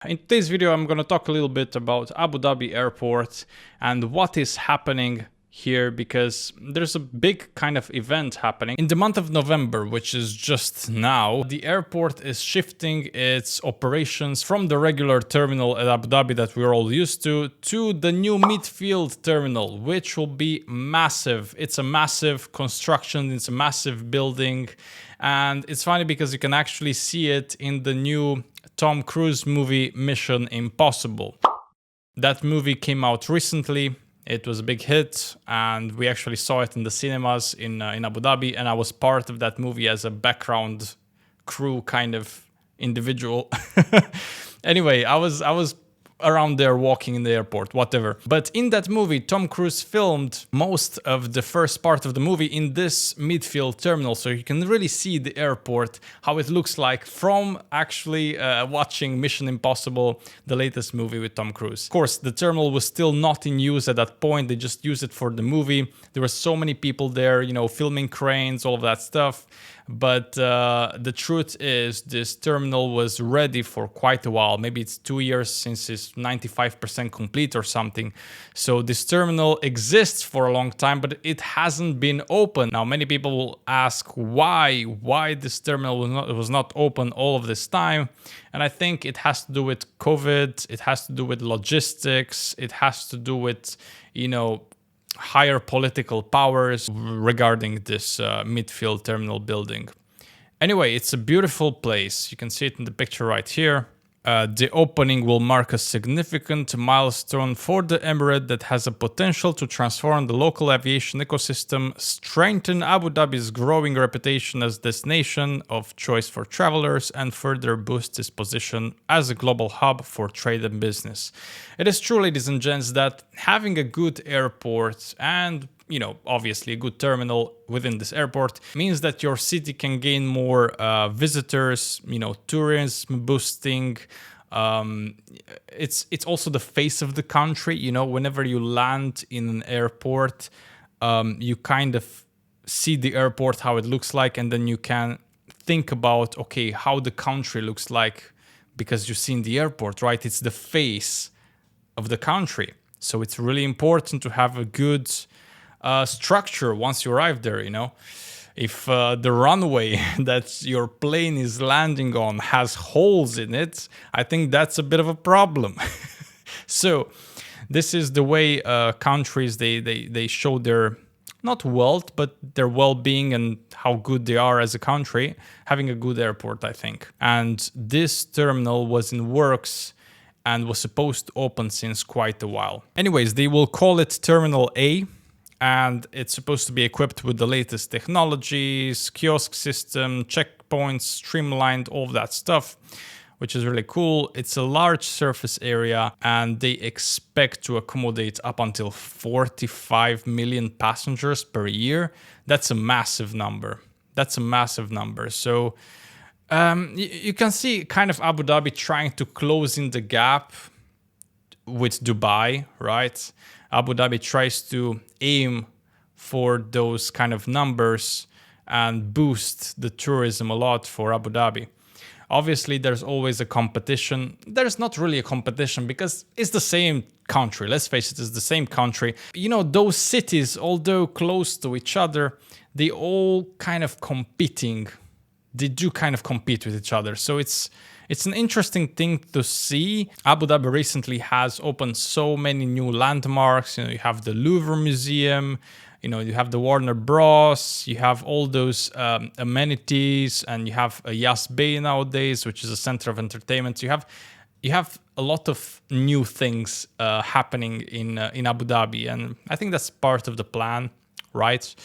In today's video, I'm going to talk a little bit about Abu Dhabi Airport and what is happening here, because there's a big kind of event happening. In the month of November, which is just now, the airport is shifting its operations from the regular terminal at Abu Dhabi that we're all used to the new midfield terminal, which will be massive. It's a massive construction, it's a massive building, and it's funny because you can actually see it in the new Tom Cruise movie Mission Impossible. That movie came out recently. It was a big hit, and we actually saw it in the cinemas in Abu Dhabi, and I was part of that movie as a background crew kind of individual. Anyway, I was around there walking in the airport, whatever. But in that movie, Tom Cruise filmed most of the first part of the movie in this midfield terminal, so you can really see the airport, how it looks like from actually watching Mission Impossible, the latest movie with Tom Cruise. Of course, the terminal was still not in use at that point. They just used it for the movie. There were so many people there, you know, filming cranes, all of that stuff. But the truth is, this terminal was ready for quite a while. Maybe it's 2 years since it's 95% complete or something. So this terminal exists for a long time, but it hasn't been open. Now, many people will ask why this terminal was not open all of this time. And I think it has to do with COVID. It has to do with logistics. It has to do with, you know, higher political powers regarding this midfield terminal building. Anyway, it's a beautiful place. You can see it in the picture right here. The opening will mark a significant milestone for the emirate that has a potential to transform the local aviation ecosystem, strengthen Abu Dhabi's growing reputation as destination of choice for travelers, and further boost its position as a global hub for trade and business. It is true, ladies and gents, that having a good airport and, you know, obviously a good terminal within this airport means that your city can gain more visitors, you know, tourism boosting. It's also the face of the country. You know, whenever you land in an airport, you kind of see the airport, how it looks like, and then you can think about, okay, how the country looks like because you've seen the airport, right? It's the face of the country. So it's really important to have a good structure once you arrive there, you know. If the runway that your plane is landing on has holes in it, I think that's a bit of a problem. So this is the way countries, they show their, not wealth, but their well-being and how good they are as a country, having a good airport, I think. And this terminal was in works and was supposed to open since quite a while. Anyways, they will call it Terminal A, and it's supposed to be equipped with the latest technologies, kiosk system, checkpoints, streamlined, all of that stuff, which is really cool. It's a large surface area, and they expect to accommodate up until 45 million passengers per year. That's a massive number. So you can see kind of Abu Dhabi trying to close in the gap with Dubai, right? Abu Dhabi tries to aim for those kind of numbers and boost the tourism a lot for Abu Dhabi. Obviously, there's always a competition. There's not really a competition because it's the same country. Let's face it, it's the same country. You know, those cities, although close to each other, they all kind of competing. They do kind of compete with each other. So it's an interesting thing to see. Abu Dhabi recently has opened so many new landmarks. You know, you have the Louvre Museum, you know, you have the Warner Bros, you have all those amenities, and you have a Yas Bay nowadays, which is a center of entertainment. You have a lot of new things happening in Abu Dhabi, and I think that's part of the plan, right?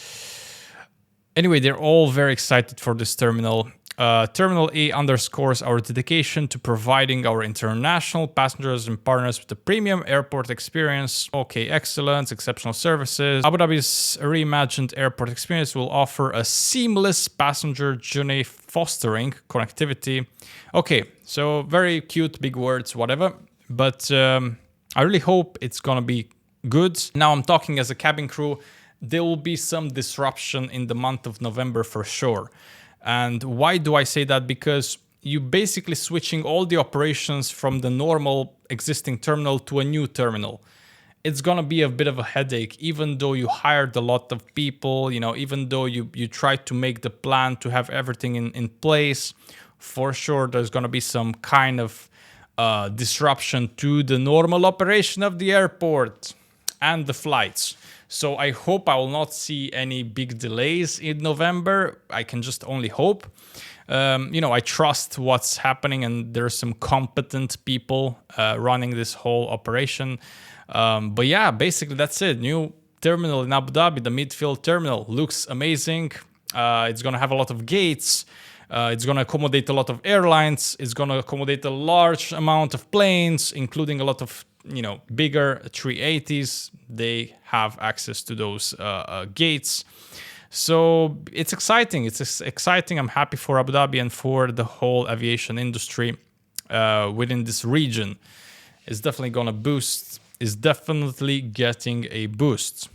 Anyway, they're all very excited for this terminal. Terminal A underscores our dedication to providing our international passengers and partners with a premium airport experience. Okay, excellence, exceptional services. Abu Dhabi's reimagined airport experience will offer a seamless passenger journey, fostering connectivity. Okay, so very cute, big words, whatever. But I really hope it's gonna be good. Now I'm talking as a cabin crew. There will be some disruption in the month of November for sure. And why do I say that? Because you basically switching all the operations from the normal existing terminal to a new terminal. It's gonna be a bit of a headache, even though you hired a lot of people, you know, even though you tried to make the plan to have everything in place. For sure, there's gonna be some kind of disruption to the normal operation of the airport and the flights. So I hope I will not see any big delays in November. I can just only hope. You know, I trust what's happening, and there's some competent people running this whole operation. But yeah, basically that's it. New terminal in Abu Dhabi, the midfield terminal, looks amazing. It's gonna have a lot of gates. It's gonna accommodate a lot of airlines. It's gonna accommodate a large amount of planes, including a lot of, you know, bigger 380s. They have access to those gates. So it's exciting. It's exciting. I'm happy for Abu Dhabi and for the whole aviation industry within this region. It's definitely gonna boost. Is definitely getting a boost.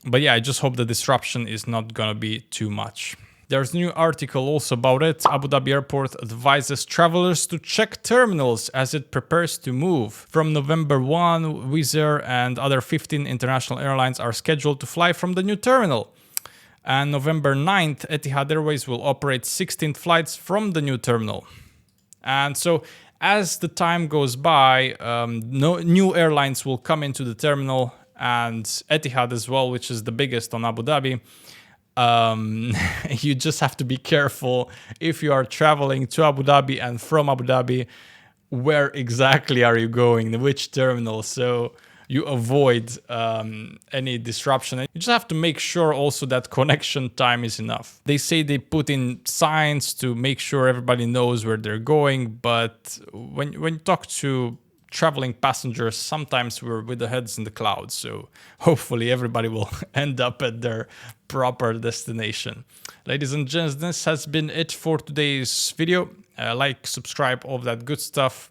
But yeah, I just hope the disruption is not gonna be too much. There's a new article also about it. Abu Dhabi Airport advises travelers to check terminals as it prepares to move. From November 1, Wizz Air and other 15 international airlines are scheduled to fly from the new terminal. And November 9th, Etihad Airways will operate 16 flights from the new terminal. And so as the time goes by, new airlines will come into the terminal, and Etihad as well, which is the biggest on Abu Dhabi. You just have to be careful if you are traveling to Abu Dhabi and from Abu Dhabi, where exactly are you going, which terminal, so you avoid any disruption. You just have to make sure also that connection time is enough. They say they put in signs to make sure everybody knows where they're going, but when you talk to traveling passengers, sometimes we're with the heads in the clouds, so hopefully everybody will end up at their proper destination. Ladies and gents, this has been it for today's video. Like, subscribe, all of that good stuff.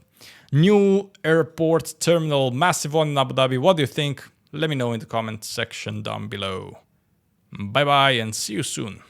New airport terminal, massive one in Abu Dhabi. What do you think? Let me know in the comment section down below. Bye bye and see you soon.